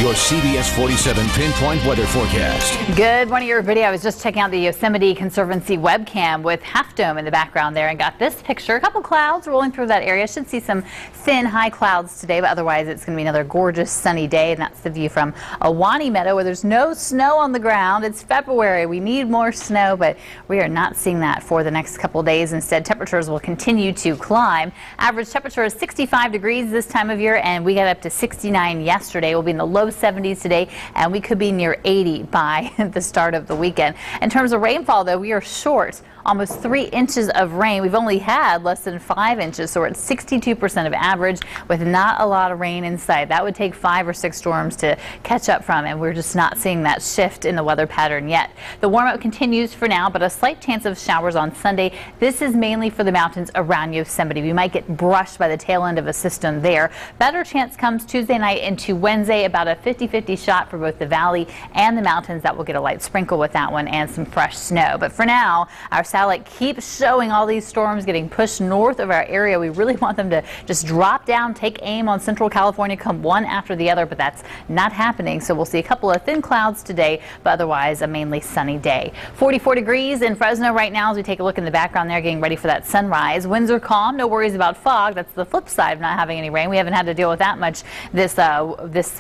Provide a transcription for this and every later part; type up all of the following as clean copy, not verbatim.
your CBS 47 pinpoint weather forecast. Good morning, everybody. I was just checking out the Yosemite Conservancy webcam with Half Dome in the background there and got this picture. A couple clouds rolling through that area. Should see some thin high clouds today, but otherwise it's going to be another gorgeous sunny day. And that's the view from Ahwahnee Meadow, where there's no snow on the ground. It's February. We need more snow, but we are not seeing that for the next couple days. Instead, temperatures will continue to climb. Average temperature is 65 degrees this time of year, and we got up to 69 yesterday. We'll be in the low 70s today, and we could be near 80 by the start of the weekend. In terms of rainfall, though, we are short almost 3 inches of rain. We've only had less than 5 inches, so we're at 62% of average with not a lot of rain in sight. That would take 5 or 6 storms to catch up from, and we're just not seeing that shift in the weather pattern yet. The warm-up continues for now, but a slight chance of showers on Sunday. This is mainly for the mountains around Yosemite. We might get brushed by the tail end of a system there. Better chance comes Tuesday night into Wednesday, about a 50-50 shot for both the valley and the mountains. That will get a light sprinkle with that one and some fresh snow. But for now, our satellite keeps showing all these storms getting pushed north of our area. We really want them to just drop down, take aim on Central California, come one after the other, but that's not happening. So we'll see a couple of thin clouds today, but otherwise a mainly sunny day. 44 degrees in Fresno right now as we take a look in the background there, getting ready for that sunrise. Winds are calm, no worries about fog. That's the flip side of not having any rain. We haven't had to deal with that much this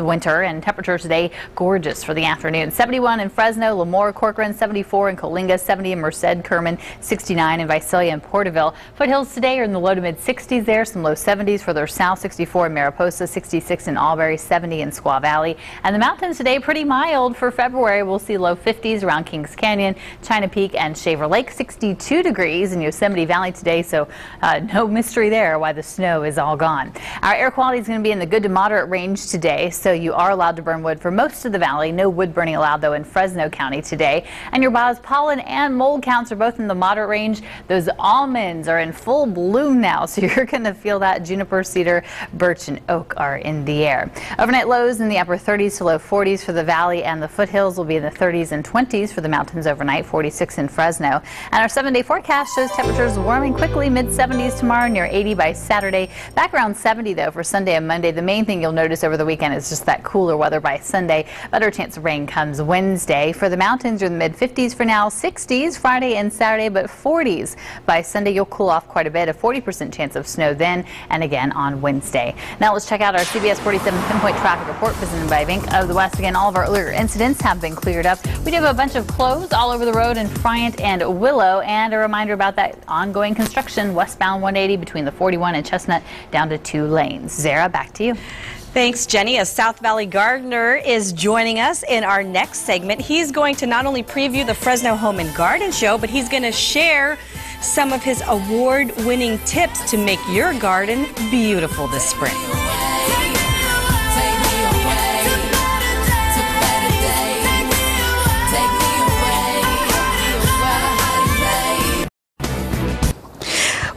winter, and temperatures today gorgeous for the afternoon. 71 in Fresno, Lemoore, Corcoran, 74 in Coalinga, 70 in Merced, Kerman, 69 in Visalia and Porterville. Foothills today are in the low to mid 60s there, some low 70s further south, 64 in Mariposa, 66 in Albury, 70 in Squaw Valley. And the mountains today pretty mild for February. We'll see low 50s around Kings Canyon, China Peak and Shaver Lake, 62 degrees in Yosemite Valley today, so no mystery there why the snow is all gone. Our air quality is going to be in the good to moderate range today, so you are allowed to burn wood for most of the valley. No wood burning allowed, though, in Fresno County today. And your buzz pollen and mold counts are both in the moderate range. Those almonds are in full bloom now, so you're going to feel that. Juniper, cedar, birch, and oak are in the air. Overnight lows in the upper 30s to low 40s for the valley, and the foothills will be in the 30s and 20s for the mountains overnight, 46 in Fresno. And our 7-day forecast shows temperatures warming quickly, mid-70s tomorrow, near 80 by Saturday. Back around 70, though, for Sunday and Monday. The main thing you'll notice over the weekend is just that cooler weather by Sunday. Better chance of rain comes Wednesday. For the mountains, you're in the mid-50s for now, 60s Friday and Saturday, but 40s by Sunday. You'll cool off quite a bit, a 40% chance of snow then and again on Wednesday. Now let's check out our CBS 47 pinpoint traffic report presented by Bank of the West. Again, all of our earlier incidents have been cleared up. We do have a bunch of closed all over the road in Friant and Willow, and a reminder about that ongoing construction westbound 180 between the 41 and Chestnut down to 2 lanes. Zara, back to you. Thanks, Jenny. A South Valley gardener is joining us in our next segment. He's going to not only preview the Fresno Home and Garden Show, but he's going to share some of his award-winning tips to make your garden beautiful this spring.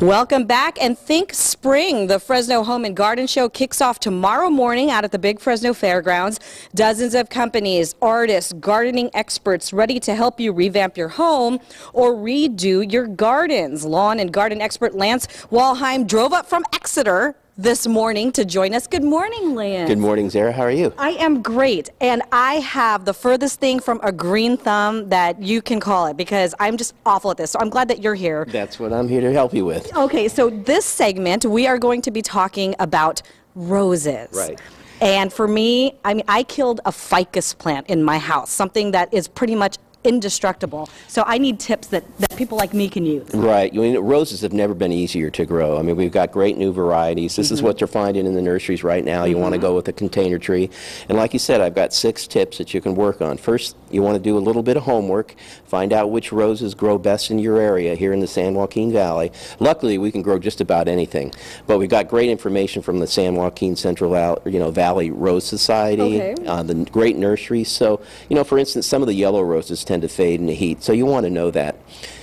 Welcome back, and think spring. The Fresno Home and Garden Show kicks off tomorrow morning out at the Big Fresno Fairgrounds. Dozens of companies, artists, gardening experts ready to help you revamp your home or redo your gardens. Lawn and garden expert Lance Walheim drove up from Exeter this morning to join us. Good morning, Lance. Good morning, Zara. How are you? I am great, and I have the furthest thing from a green thumb that you can call it, because I'm just awful at this, so I'm glad that you're here. That's what I'm here to help you with. Okay, so this segment, we are going to be talking about roses. Right. And for me, I killed a ficus plant in my house, something that is pretty much indestructible. So I need tips that people like me can use. Right. Roses have never been easier to grow. I mean, we've got great new varieties. This is what you're finding in the nurseries right now. You want to go with a container tree. And like you said, I've got 6 tips that you can work on. First, you want to do a little bit of homework. Find out which roses grow best in your area here in the San Joaquin Valley. Luckily, we can grow just about anything. But we've got great information from the San Joaquin Central Valley Rose Society, the great nurseries. So, for instance, some of the yellow roses tend to fade in the heat. So you want to know that.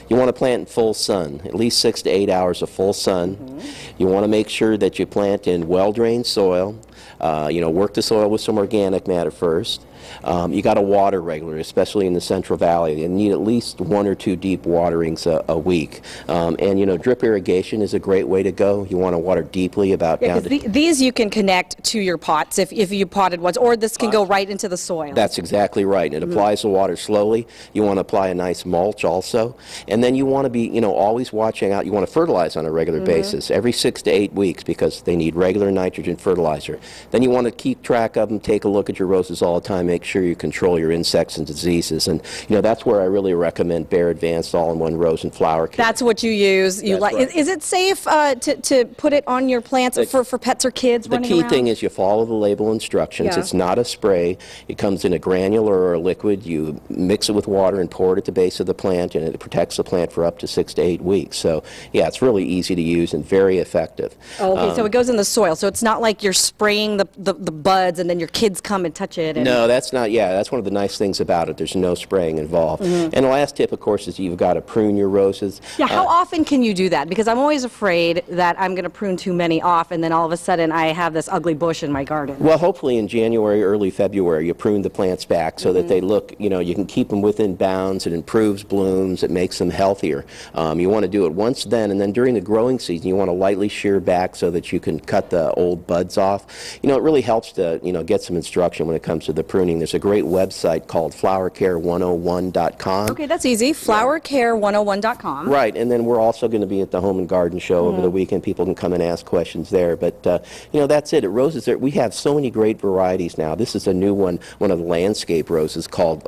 You want to plant in full sun, at least 6 to 8 hours of full sun. You want to make sure that you plant in well-drained soil. Work the soil with some organic matter first. You got to water regularly, especially in the Central Valley. You need at least 1 or 2 deep waterings a week. Drip irrigation is a great way to go. You want to water deeply about down to... These you can connect to your pots if you potted ones, or this can go right into the soil. That's exactly right. And it applies the water slowly. You want to apply a nice mulch also. And then you want to be, always watching out. You want to fertilize on a regular basis, every 6 to 8 weeks, because they need regular nitrogen fertilizer. Then you want to keep track of them, take a look at your roses all the time, make sure you control your insects and diseases. And, that's where I really recommend Bayer Advanced All-in-One Rose and Flower Care. That's what you use. Right. Is it safe to put it on your plants for pets or kids running around? The key thing is you follow the label instructions. Yeah. It's not a spray. It comes in a granular or a liquid. You mix it with water and pour it at the base of the plant, and it protects the plant for up to 6 to 8 weeks. So, yeah, it's really easy to use and very effective. Oh, okay, so it goes in the soil. So it's not like you're spraying the buds and then your kids come and touch it. No, that's not. Yeah, that's one of the nice things about it. There's no spraying involved. And the last tip, of course, is you've got to prune your roses. Yeah, how often can you do that? Because I'm always afraid that I'm going to prune too many off, and then all of a sudden I have this ugly bush in my garden. Well, hopefully in January, early February, you prune the plants back so that they look, you can keep them within bounds. It improves blooms. It makes them healthier. You want to do it once then, and then during the growing season, you want to lightly shear back so that you can cut the old buds off. It really helps to, get some instruction when it comes to the pruning. There's a great website called flowercare101.com. Okay, that's easy. Flowercare101.com. Right, and then we're also going to be at the Home and Garden Show over the weekend. People can come and ask questions there. But, that's it. At Roses, we have so many great varieties now. This is a new one of the landscape roses called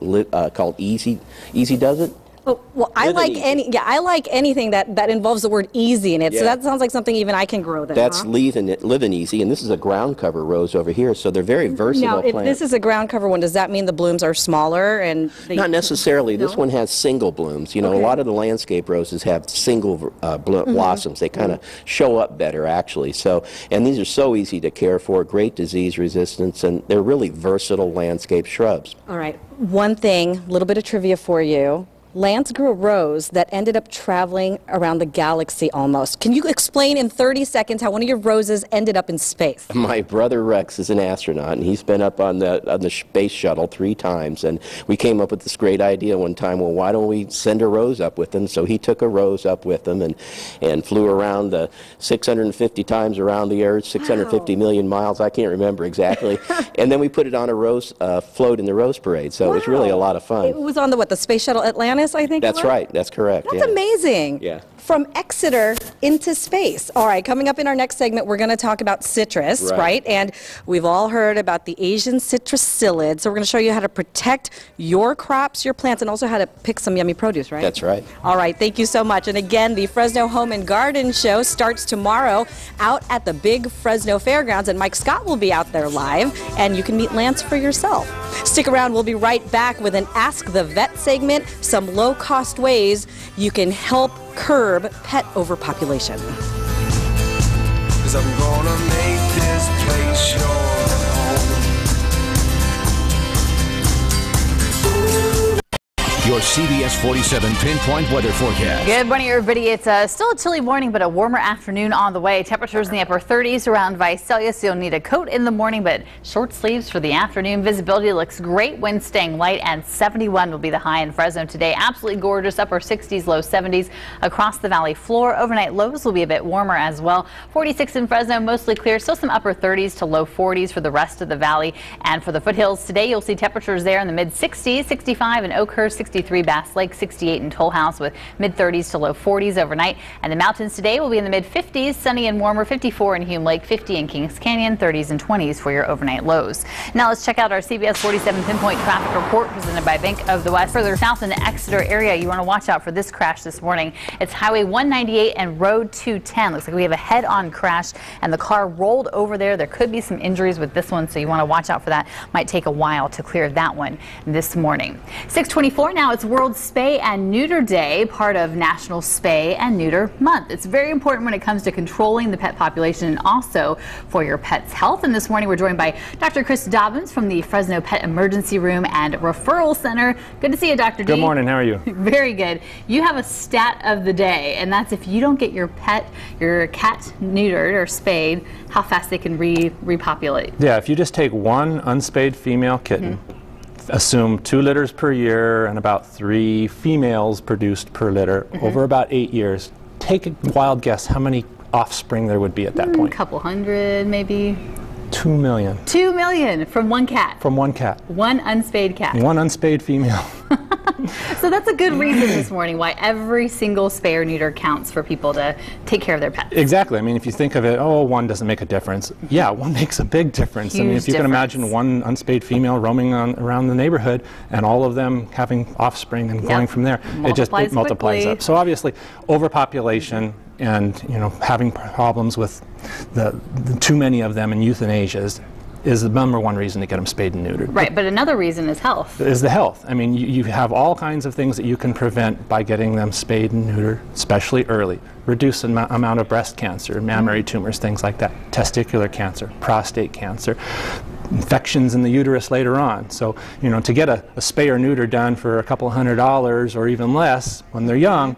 Easy. Easy Does It? Oh, well, I like anything that involves the word easy in it. Yeah. So that sounds like something even I can grow then. That's living easy, and this is a ground cover rose over here, so they're very versatile plants. Now, if this is a ground cover one, does that mean the blooms are smaller? And not necessarily. No? This one has single blooms. A lot of the landscape roses have single blossoms. They kind of show up better, actually. So, and these are so easy to care for, great disease resistance, and they're really versatile landscape shrubs. All right. One thing, a little bit of trivia for you. Lance grew a rose that ended up traveling around the galaxy almost. Can you explain in 30 seconds how one of your roses ended up in space? My brother Rex is an astronaut, and he's been up on the space shuttle 3 times, and we came up with this great idea one time, well, why don't we send a rose up with him? So he took a rose up with him and flew around 650 times around the Earth, 650 million miles, I can't remember exactly, and then we put it on a rose float in the Rose Parade, so it was really a lot of fun. It was on the Space Shuttle Atlantis? I think that's right. That's correct. That's amazing. Yeah. From Exeter into space. All right, coming up in our next segment, we're going to talk about citrus, right? And we've all heard about the Asian citrus psyllid. So we're going to show you how to protect your crops, your plants, and also how to pick some yummy produce, right? That's right. All right, thank you so much. And again, the Fresno Home and Garden Show starts tomorrow out at the Big Fresno Fairgrounds, and Mike Scott will be out there live, and you can meet Lance for yourself. Stick around. We'll be right back with an Ask the Vet segment, some low-cost ways you can help curb pet overpopulation. 'Cause I'm gonna make this place your home. Your CBS 47 pinpoint weather forecast. Good morning, everybody. It's still a chilly morning, but a warmer afternoon on the way. Temperatures in the upper 30s around Visalia. You'll need a coat in the morning, but short sleeves for the afternoon. Visibility looks great. Wind staying light, and 71 will be the high in Fresno today. Absolutely gorgeous. Upper 60s, low 70s across the valley floor. Overnight lows will be a bit warmer as well. 46 in Fresno, mostly clear. Still some upper 30s to low 40s for the rest of the valley. And for the foothills today, you'll see temperatures there in the mid 60s, 65 in Oakhurst, 63 Bass Lake, 68 in Toll House with mid 30s to low 40s overnight. And the mountains today will be in the mid 50s, sunny and warmer, 54 in Hume Lake, 50 in Kings Canyon, 30s and 20s for your overnight lows. Now let's check out our CBS 47 pinpoint traffic report presented by Bank of the West. Further south in the Exeter area, you want to watch out for this crash this morning. It's Highway 198 and Road 210. Looks like we have a head-on crash and the car rolled over there. There could be some injuries with this one, so you want to watch out for that. Might take a while to clear that one this morning. 624 now. Now it's World Spay and Neuter Day, part of National Spay and Neuter Month. It's very important when it comes to controlling the pet population and also for your pet's health. And this morning we're joined by Dr. Chris Dobbins from the Fresno Pet Emergency Room and Referral Center. Good to see you, Dr. D. Good morning. How are you? Very good. You have a stat of the day, and that's if you don't get your cat neutered or spayed, how fast they can repopulate. Yeah, if you just take one unspayed female kitten, assume 2 litters per year and about 3 females produced per litter over about 8 years. Take a wild guess how many offspring there would be at that point. A couple hundred, maybe. 2 million. 2 million from one cat. From one cat. One unspayed cat. One unspayed female. So that's a good reason this morning why every single spay or neuter counts for people to take care of their pets. Exactly. I mean, if you think of it, oh, one doesn't make a difference. Yeah, one makes a big difference. Huge I mean, if you can difference. imagine one unspayed female roaming around the neighborhood and all of them having offspring and going from there, it multiplies up. So obviously, overpopulation and having problems with the too many of them and euthanasia is the #1 reason to get them spayed and neutered. Right, but another reason is health. Is the health. I mean, you have all kinds of things that you can prevent by getting them spayed and neutered, especially early. Reduce the amount of breast cancer, mammary tumors, things like that. Testicular cancer, prostate cancer, infections in the uterus later on. So, to get a spay or neuter done for a couple $100 or even less when they're young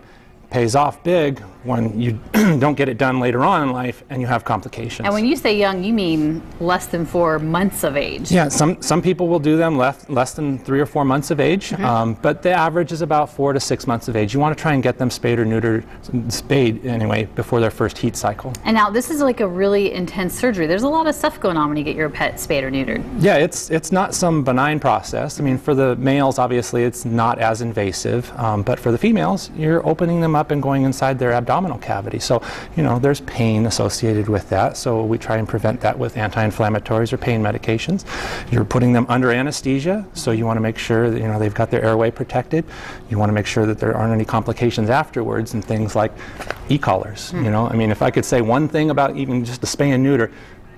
pays off big when you don't get it done later on in life and you have complications. And when you say young, you mean less than 4 months of age. Yeah, some people will do them less than 3 or 4 months of age, but the average is about 4 to 6 months of age. You want to try and get them spayed or neutered, spayed anyway, before their first heat cycle. And now this is like a really intense surgery. There's a lot of stuff going on when you get your pet spayed or neutered. Yeah, it's not some benign process. I mean, for the males, obviously, it's not as invasive, but for the females, you're opening them up and going inside their abdominal cavity. So, there's pain associated with that. So we try and prevent that with anti-inflammatories or pain medications. You're putting them under anesthesia, so you want to make sure that, they've got their airway protected. You want to make sure that there aren't any complications afterwards and things like e-collars. I mean, if I could say one thing about even just the spay and neuter,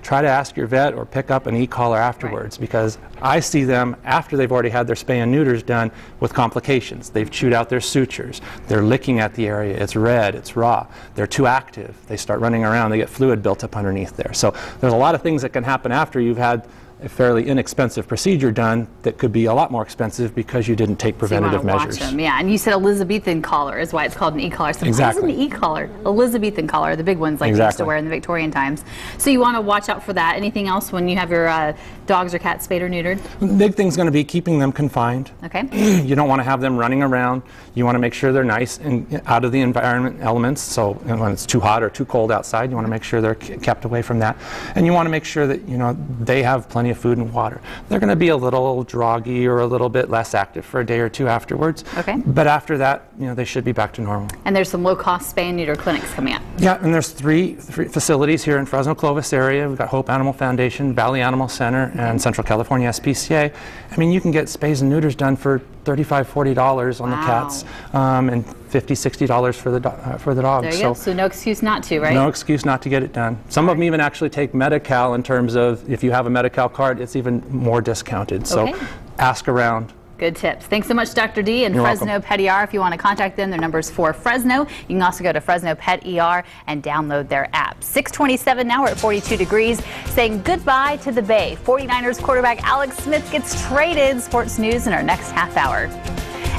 try to ask your vet or pick up an e-collar afterwards, because I see them after they've already had their spay and neuters done with complications. They've chewed out their sutures. They're licking at the area. It's red. It's raw. They're too active. They start running around. They get fluid built up underneath there. So there's a lot of things that can happen after you've had a fairly inexpensive procedure done that could be a lot more expensive because you didn't take preventative measures. Watch them. Yeah, and you said Elizabethan collar is why it's called an e-collar. So exactly. What is an e-collar? Elizabethan collar, the big ones like they used to wear in the Victorian times. So you want to watch out for that. Anything else when you have your dogs or cats spayed or neutered? The big thing's going to be keeping them confined. Okay. You don't want to have them running around. You want to make sure they're nice and out of the environment elements. So when it's too hot or too cold outside, you want to make sure they're kept away from that. And you want to make sure that they have plenty of food and water. They're going to be a little droggy or a little bit less active for a day or two afterwards. Okay. But after that, they should be back to normal. And there's some low-cost spay and neuter clinics coming up. Yeah, and there's three facilities here in Fresno Clovis area. We've got Hope Animal Foundation, Valley Animal Center, and Central California SPCA. I mean, you can get spays and neuters done for $35, $40 on the cats, and $50, $60 for the dogs. There you go. So no excuse not to, right? No excuse not to get it done. Some of them even actually take Medi-Cal in terms of if you have a Medi-Cal card, it's even more discounted. So ask around. Good tips. Thanks so much, Dr. D. And You're Fresno welcome. Pet ER, if you want to contact them, their number's for Fresno. You can also go to Fresno Pet ER and download their app. 6:27 now, we're at 42 degrees. Saying goodbye to the Bay. 49ers quarterback Alex Smith gets traded. Sports news in our next half hour.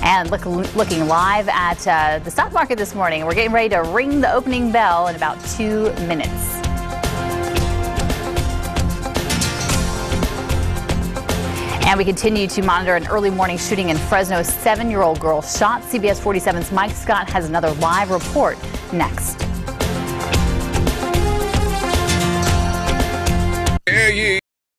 And looking live at the stock market this morning. We're getting ready to ring the opening bell in about 2 minutes. And we continue to monitor an early morning shooting in Fresno. A 7-year-old girl shot. CBS 47's Mike Scott has another live report next.